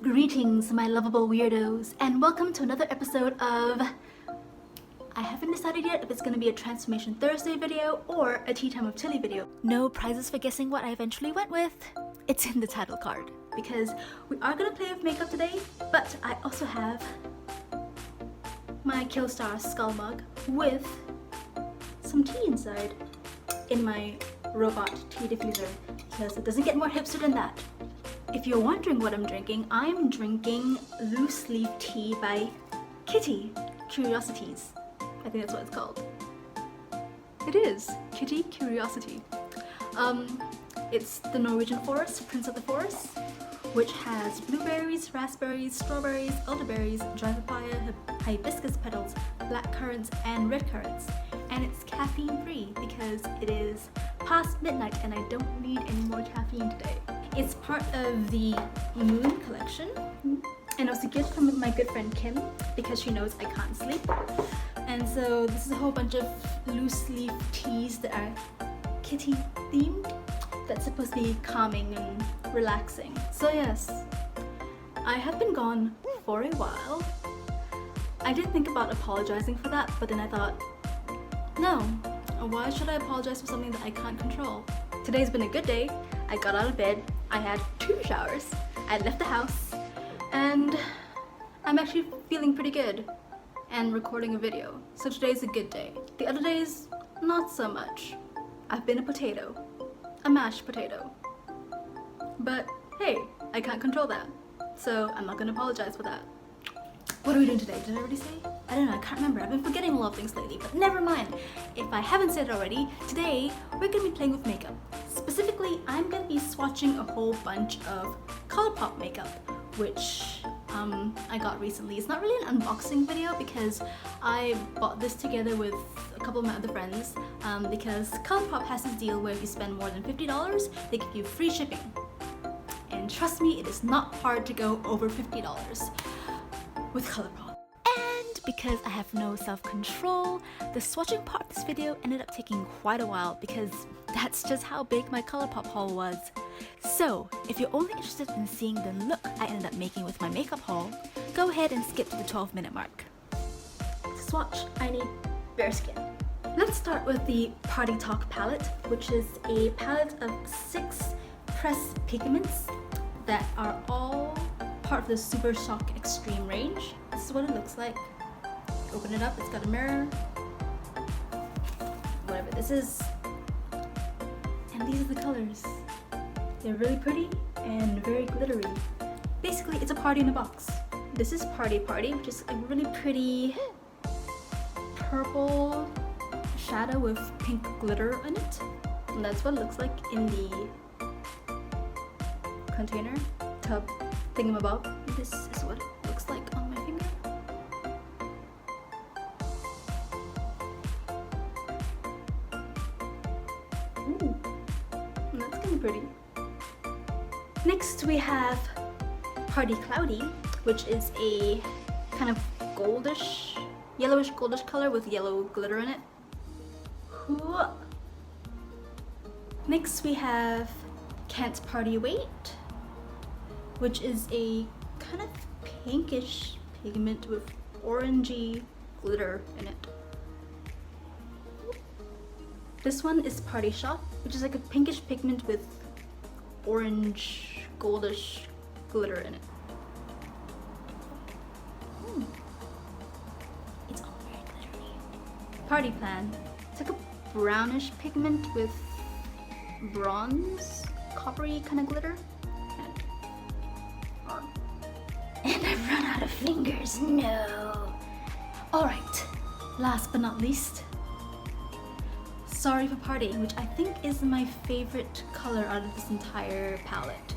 Greetings, my lovable weirdos, and welcome to another episode of... I haven't decided yet if it's going to be a Transformation Thursday video or a Tea Time with Tilly video. No prizes for guessing what I eventually went with. It's in the title card, because we are going to play with makeup today, but I also have my Killstar skull mug with some tea inside in my robot tea diffuser, because it doesn't get more hipster than that. If you're wondering what I'm drinking, I'm drinking loose leaf tea by Kitty Curiosities. I think that's what it's called. It is Kitty Curiosity. It's the Norwegian forest, Prince of the Forest, which has blueberries, raspberries, strawberries, elderberries, dry papaya, hibiscus petals, black currants, and red currants. And it's caffeine free because it is past midnight and I don't need any more caffeine today. It's part of the Moon collection, and it was a gift from my good friend Kim because she knows I can't sleep. And so this is a whole bunch of loose leaf teas that are kitty themed that's supposed to be calming and relaxing. So yes, I have been gone for a while. I did think about apologizing for that, but then I thought, no, why should I apologize for something that I can't control? Today's been a good day. I got out of bed, I had 2 showers, I left the house, and I'm actually feeling pretty good and recording a video. So today's a good day. The other days, not so much. I've been a potato, a mashed potato. But hey, I can't control that, so I'm not gonna apologize for that. What are we doing today? Did I already say? I don't know, I can't remember. I've been forgetting a lot of things lately, but never mind. If I haven't said it already, today we're gonna be playing with makeup. Specifically, I'm gonna be swatching a whole bunch of ColourPop makeup, which I got recently. It's not really an unboxing video because I bought this together with a couple of my other friends because ColourPop has this deal where if you spend more than $50, they give you free shipping. And trust me, it is not hard to go over $50 with ColourPop. And because I have no self-control, the swatching part of this video ended up taking quite a while because that's just how big my ColourPop haul was. So, if you're only interested in seeing the look I ended up making with my makeup haul, go ahead and skip to the 12-minute mark. To swatch, I need bare skin. Let's start with the Party Talk palette, which is a palette of 6 pressed pigments that are all part of the Super Shock Extreme range. This is what it looks like. Open it up, it's got a mirror, whatever this is. And these are the colors. They're really pretty and very glittery. Basically, it's a party in a box. This is Party Party, which is a really pretty purple shadow with pink glitter in it. And that's what it looks like in the container, tub, thingamabob. This is what it looks like on my finger. Ooh, that's kind of pretty. Next we have Party Cloudy, which is a kind of goldish, yellowish goldish color with yellow glitter in it. Next we have Can't Party Wait, which is a kind of pinkish pigment with orangey glitter in it. This one is Party Shop, which is like a pinkish pigment with orange, goldish glitter in it. It's all very glittery. Party Plan. It's like a brownish pigment with bronze, coppery kind of glitter. And I've run out of fingers, no! Alright, last but not least, Sorry for Partying, which I think is my favorite color out of this entire palette.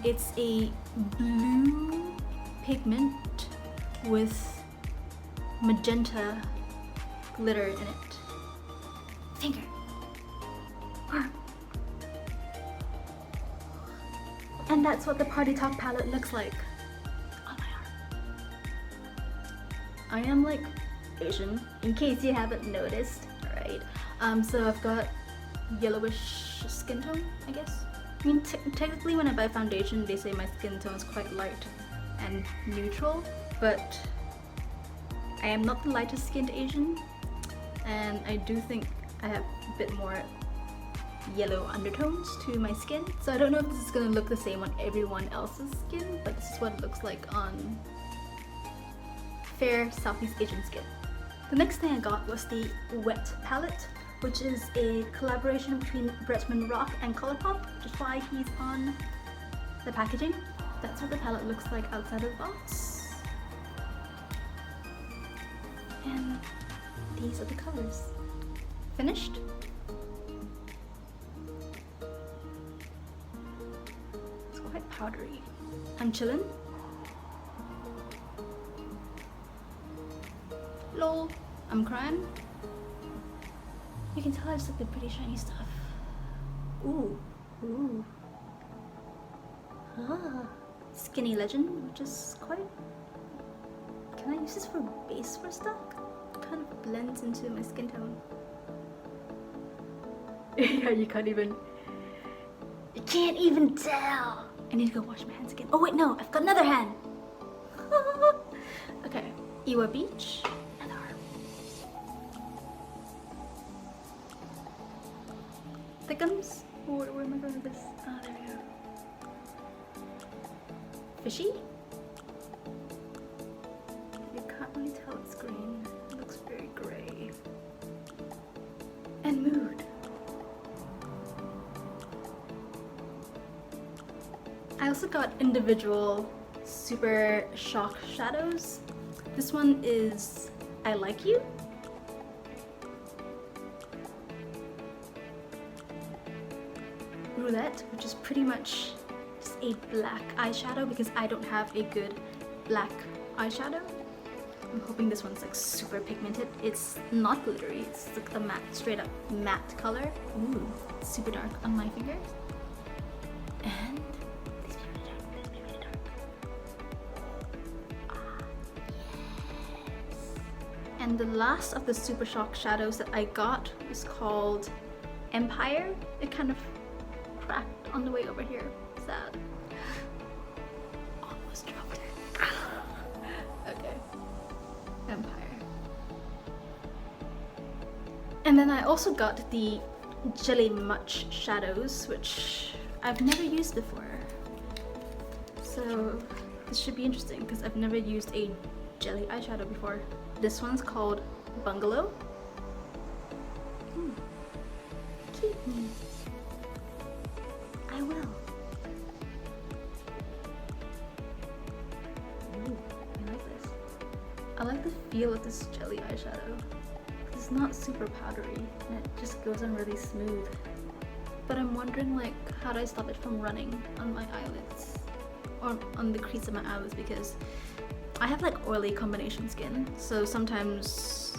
It's a blue pigment with magenta glitter in it. Finger. Arm. And that's what the Party Talk palette looks like on my arm. I am like Asian, in case you haven't noticed, alright? So I've got yellowish skin tone, I guess. I mean, technically when I buy foundation, they say my skin tone is quite light and neutral, but I am not the lightest skinned Asian, and I do think I have a bit more yellow undertones to my skin. So I don't know if this is gonna look the same on everyone else's skin, but this is what it looks like on fair Southeast Asian skin. The next thing I got was the Wet palette, which is a collaboration between Bretman Rock and ColourPop, which is why he's on the packaging. That's what the palette looks like outside of the box. And these are the colors. Finished? It's quite powdery. I'm chillin'. Lol, I'm crying. You can tell I just like the pretty shiny stuff. Ooh, ooh. Ah, Skinny Legend, which is quite... Can I use this for base for stuff? It kind of blends into my skin tone. Yeah, you can't even tell. I need to go wash my hands again. Oh wait, no, I've got another hand. Okay, Iwa Beach. Thickums? Where am I going with this? Ah, there we go. Fishy? You can't really tell it's green. It looks very grey. And Mood. I also got individual super shock shadows. This one is I Like You. Roulette, which is pretty much just a black eyeshadow because I don't have a good black eyeshadow. I'm hoping this one's like super pigmented. It's not glittery, it's like a matte, straight up matte color. Ooh, it's super dark on my fingers. And these really dark. Ah, yes. And the last of the super shock shadows that I got was called Empire. It kind of cracked on the way over here. Sad. Almost dropped it. Okay. Empire. And then I also got the Jelly Much shadows, which I've never used before. So this should be interesting because I've never used a jelly eyeshadow before. This one's called Bungalow. Keep me. I will. Ooh, I like this. I like the feel of this jelly eyeshadow. It's not super powdery and it just goes on really smooth. But I'm wondering like how do I stop it from running on my eyelids? Or on the crease of my eyelids because I have like oily combination skin. So sometimes,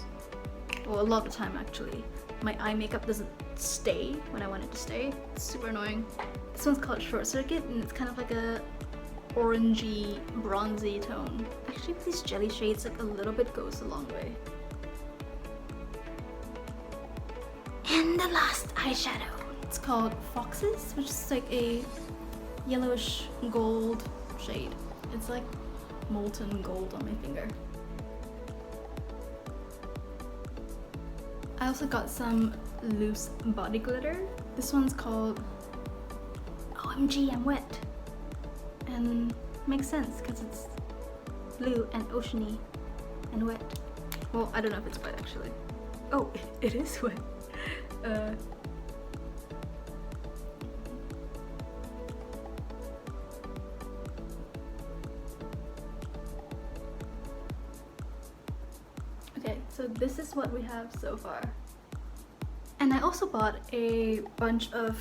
well a lot of the time actually, my eye makeup doesn't stay when I want it to stay. It's super annoying. This one's called Short Circuit and it's kind of like a orangey, bronzy tone. Actually with these jelly shades, like a little bit goes a long way. And the last eyeshadow. It's called Foxes, which is like a yellowish gold shade. It's like molten gold on my finger. I also got some loose body glitter. This one's called OMG, I'm Wet. And makes sense because it's blue and oceany and wet. Well, I don't know if it's wet actually. Oh, it is wet. Okay, so this is what we have so far. And I also bought a bunch of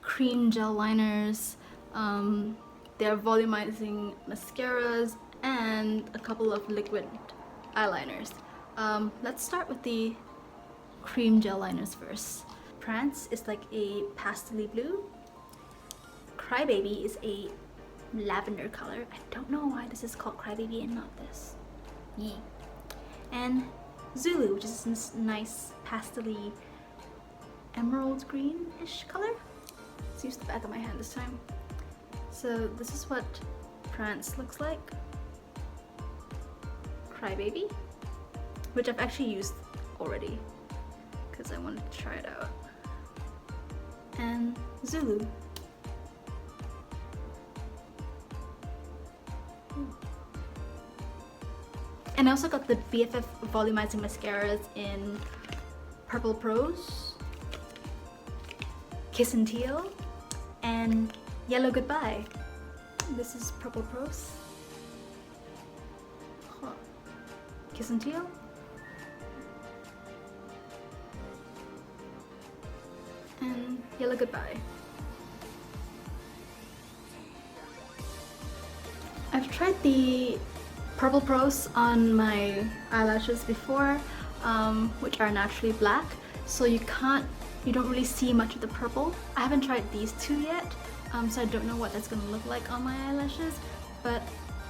Creme gel liners, their volumizing mascaras, and a couple of liquid eyeliners. Let's start with the Creme gel liners first. Prance is like a pastel blue. Crybaby is a lavender color. I don't know why this is called Crybaby and not this. Yeah. And Zulu, which is this nice pastel-y emerald green-ish color. Let's use the back of my hand this time. So this is what Prance looks like. Crybaby, which I've actually used already because I wanted to try it out. And Zulu. And I also got the BFF Volumizing mascaras in Purple Prose, Kiss and Teal, and Yellow Goodbye. This is Purple Prose, Kiss and Teal, and Yellow Goodbye. I've tried the Purple Prose on my eyelashes before, which are naturally black, so you don't really see much of the purple. I haven't tried these two yet, so I don't know what that's gonna look like on my eyelashes, but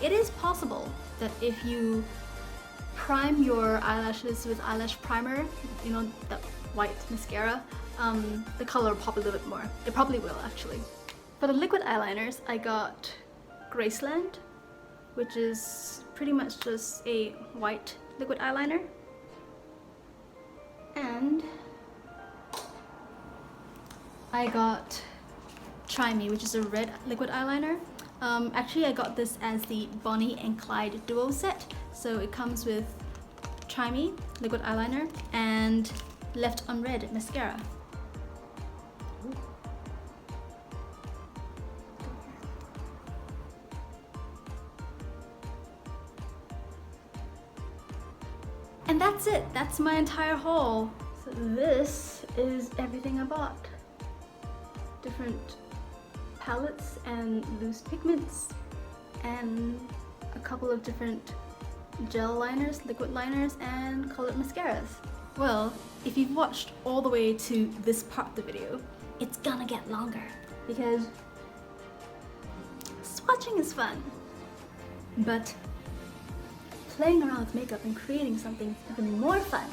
it is possible that if you prime your eyelashes with eyelash primer, you know, that white mascara, the color will pop a little bit more. It probably will, actually. For the liquid eyeliners, I got Graceland, which is pretty much just a white liquid eyeliner. And I got Try Me, which is a red liquid eyeliner. Actually, I got this as the Bonnie and Clyde Duo Set. So it comes with Try Me liquid eyeliner and Left on Red mascara. And that's it. That's my entire haul. So this is everything I bought. Different palettes and loose pigments and a couple of different gel liners, liquid liners, and colored mascaras. Well, if you've watched all the way to this part of the video, it's gonna get longer because swatching is fun. But playing around with makeup and creating something even more fun.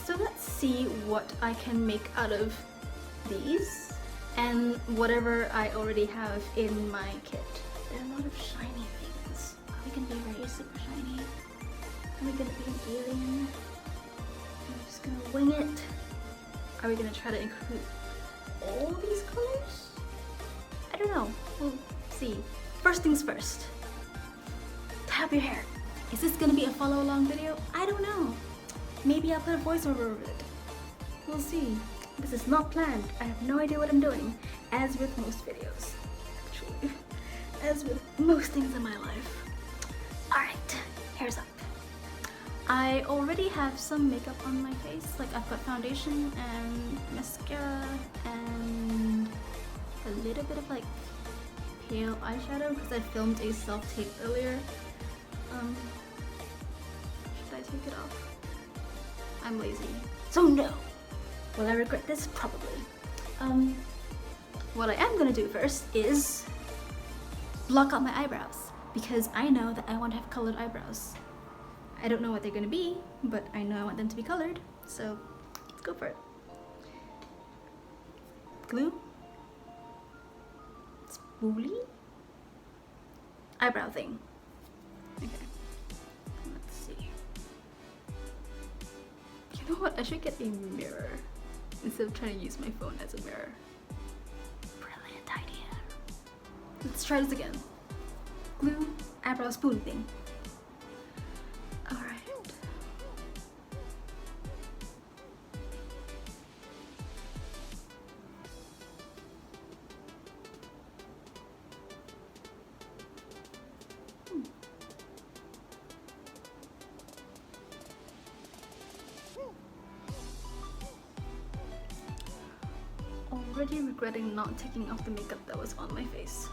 So let's see what I can make out of these and whatever I already have in my kit. There are a lot of shiny things. Are we gonna be very super shiny? Are we gonna be an alien? Are we just gonna wing it? Are we gonna try to include all these colors? I don't know. We'll see. First things first. Tap your hair. Is this gonna be a follow along video? I don't know. Maybe I'll put a voiceover over it. We'll see. This is not planned. I have no idea what I'm doing. As with most videos, actually. As with most things in my life. Alright, hair's up. I already have some makeup on my face. Like I've got foundation and mascara and a little bit of like pale eyeshadow because I filmed a self-tape earlier. Should I take it off? I'm lazy. So no! Will I regret this? Probably. What I am gonna do first is block out my eyebrows because I know that I want to have colored eyebrows. I don't know what they're gonna be, but I know I want them to be colored, so let's go for it. Glue. Spoolie. Eyebrow thing. Okay. Let's see. You know what? I should get a mirror instead of trying to use my phone as a mirror. Brilliant idea. Let's try this again. Glue, eyebrow spoolie thing. Alright. Already regretting not taking off the makeup that was on my face.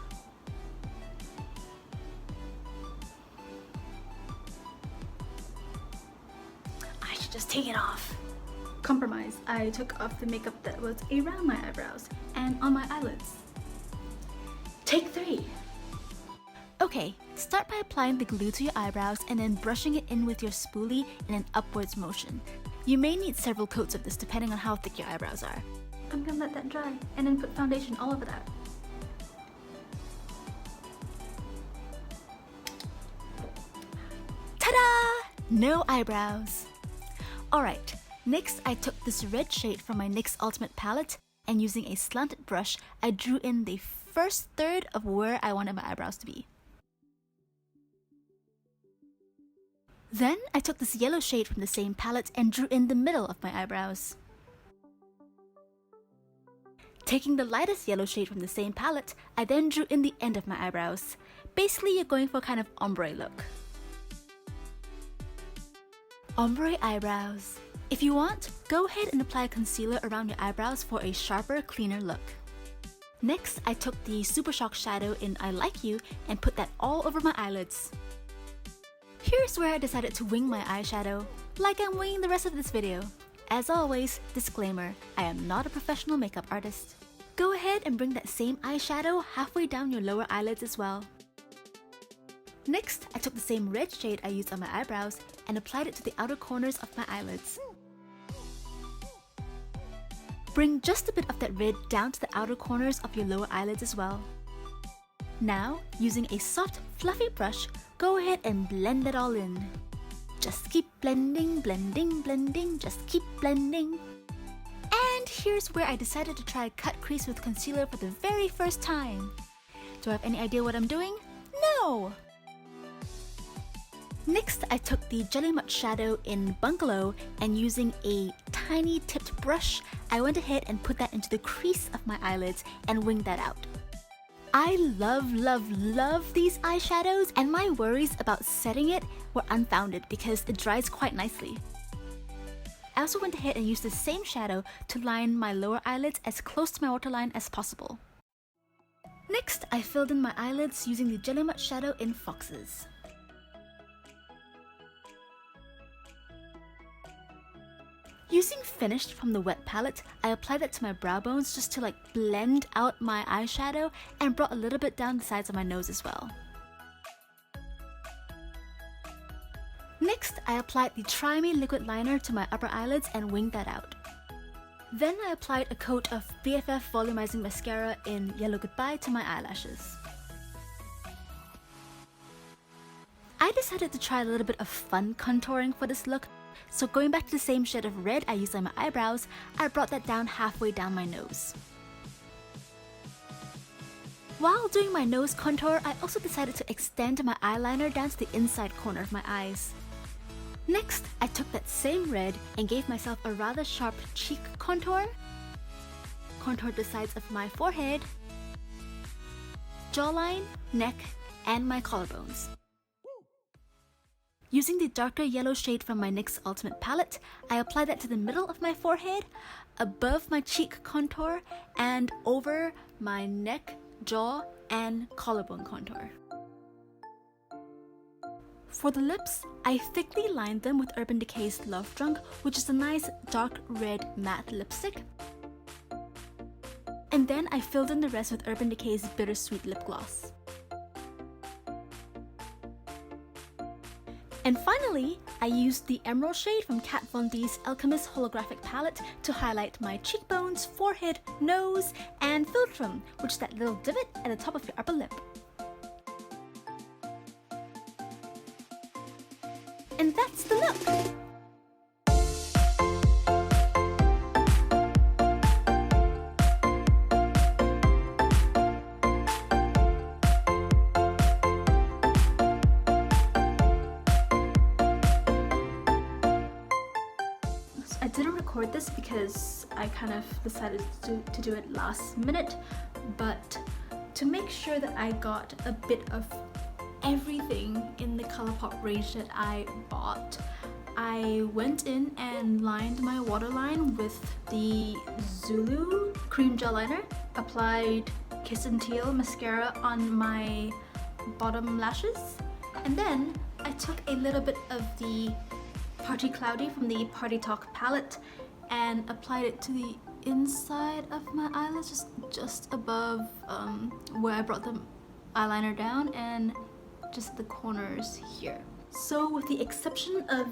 I should just take it off. Compromise. I took off the makeup that was around my eyebrows and on my eyelids. Take 3. Okay, start by applying the glue to your eyebrows and then brushing it in with your spoolie in an upwards motion. You may need several coats of this depending on how thick your eyebrows are. I'm gonna let that dry and then put foundation all over that. Ta-da! No eyebrows. Alright, next I took this red shade from my NYX Ultimate palette and using a slanted brush, I drew in the first third of where I wanted my eyebrows to be. Then I took this yellow shade from the same palette and drew in the middle of my eyebrows. Taking the lightest yellow shade from the same palette, I then drew in the end of my eyebrows. Basically, you're going for a kind of ombre look. Ombre eyebrows. If you want, go ahead and apply concealer around your eyebrows for a sharper, cleaner look. Next, I took the Super Shock shadow in I Like You and put that all over my eyelids. Here's where I decided to wing my eyeshadow, like I'm winging the rest of this video. As always, disclaimer, I am not a professional makeup artist. Go ahead and bring that same eyeshadow halfway down your lower eyelids as well. Next, I took the same red shade I used on my eyebrows and applied it to the outer corners of my eyelids. Bring just a bit of that red down to the outer corners of your lower eyelids as well. Now, using a soft, fluffy brush, go ahead and blend it all in. Just keep blending, blending, blending, just keep blending. And here's where I decided to try cut crease with concealer for the very first time. Do I have any idea what I'm doing? No! Next, I took the Jelly Much shadow in Bungalow and using a tiny tipped brush, I went ahead and put that into the crease of my eyelids and winged that out. I love, love, love these eyeshadows, and my worries about setting it were unfounded because it dries quite nicely. I also went ahead and used the same shadow to line my lower eyelids as close to my waterline as possible. Next, I filled in my eyelids using the Jelly Much shadow in Foxes. Using Finished from the wet palette, I applied that to my brow bones just to blend out my eyeshadow and brought a little bit down the sides of my nose as well. Next, I applied the Try Me liquid liner to my upper eyelids and winged that out. Then I applied a coat of BFF Volumizing Mascara in Yellow Goodbye to my eyelashes. I decided to try a little bit of fun contouring for this look, so going back to the same shade of red I used on my eyebrows, I brought that down halfway down my nose. While doing my nose contour, I also decided to extend my eyeliner down to the inside corner of my eyes. Next, I took that same red and gave myself a rather sharp cheek contour, contoured the sides of my forehead, jawline, neck, and my collarbones. Using the darker yellow shade from my NYX Ultimate palette, I applied that to the middle of my forehead, above my cheek contour, and over my neck, jaw, and collarbone contour. For the lips, I thickly lined them with Urban Decay's Love Drunk, which is a nice dark red matte lipstick. And then I filled in the rest with Urban Decay's Bittersweet Lip Gloss. And finally, I used the emerald shade from Kat Von D's Alchemist Holographic palette to highlight my cheekbones, forehead, nose, and philtrum, which is that little divot at the top of your upper lip. And that's the look! I didn't record this because I kind of decided to do it last minute, but to make sure that I got a bit of everything in the ColourPop range that I bought, I went in and lined my waterline with the Zulu cream gel liner, applied Kiss and Teal mascara on my bottom lashes, and then I took a little bit of the Party Cloudy from the Party Talk palette and applied it to the inside of my eyelids, just above where I brought the eyeliner down, and just the corners here. So with the exception of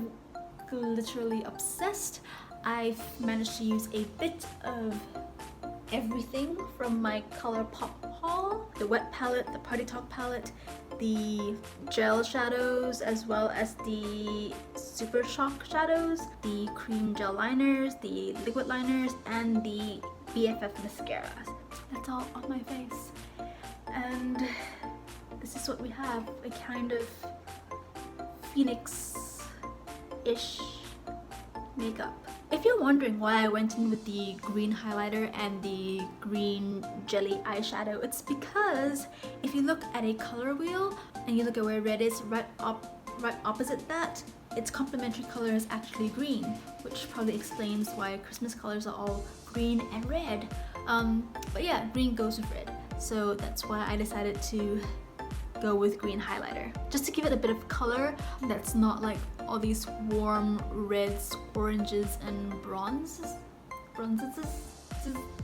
Glitterally Obsessed, I've managed to use a bit of everything from my ColourPop haul. The wet palette, the Party Talk palette, the gel shadows, as well as the Super Shock shadows, the cream gel liners, the liquid liners, and the BFF mascaras. That's all on my face. And this is what we have, a kind of Phoenix-ish makeup. If you're wondering why I went in with the green highlighter and the green jelly eyeshadow, it's because if you look at a color wheel and you look at where red is, right opposite that, its complementary color is actually green, which probably explains why Christmas colors are all green and red. But yeah, green goes with red, so that's why I decided to go with green highlighter, just to give it a bit of color that's not like all these warm reds, oranges, and bronzes.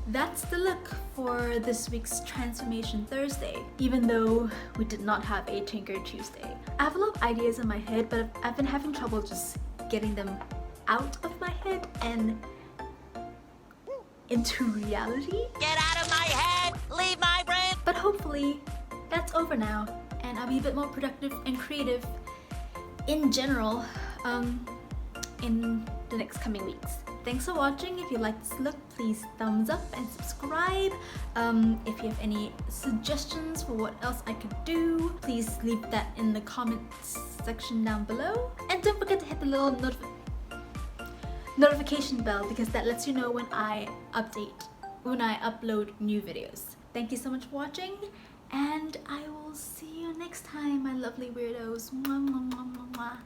That's the look for this week's Transformation Thursday, even though we did not have a Tinker Tuesday. I have a lot of ideas in my head, but I've been having trouble just getting them out of my head and into reality. Get out of my head! Leave my brain! But hopefully that's over now, and I'll be a bit more productive and creative in general in the next coming weeks. Thanks for watching. If you like this look, please thumbs up and subscribe. If you have any suggestions for what else I could do, please leave that in the comments section down below. And don't forget to hit the little notification bell, because that lets you know when I upload new videos. Thank you so much for watching, and I will see you next time, my lovely weirdos. Mwah, mwah, mwah, mwah, mwah.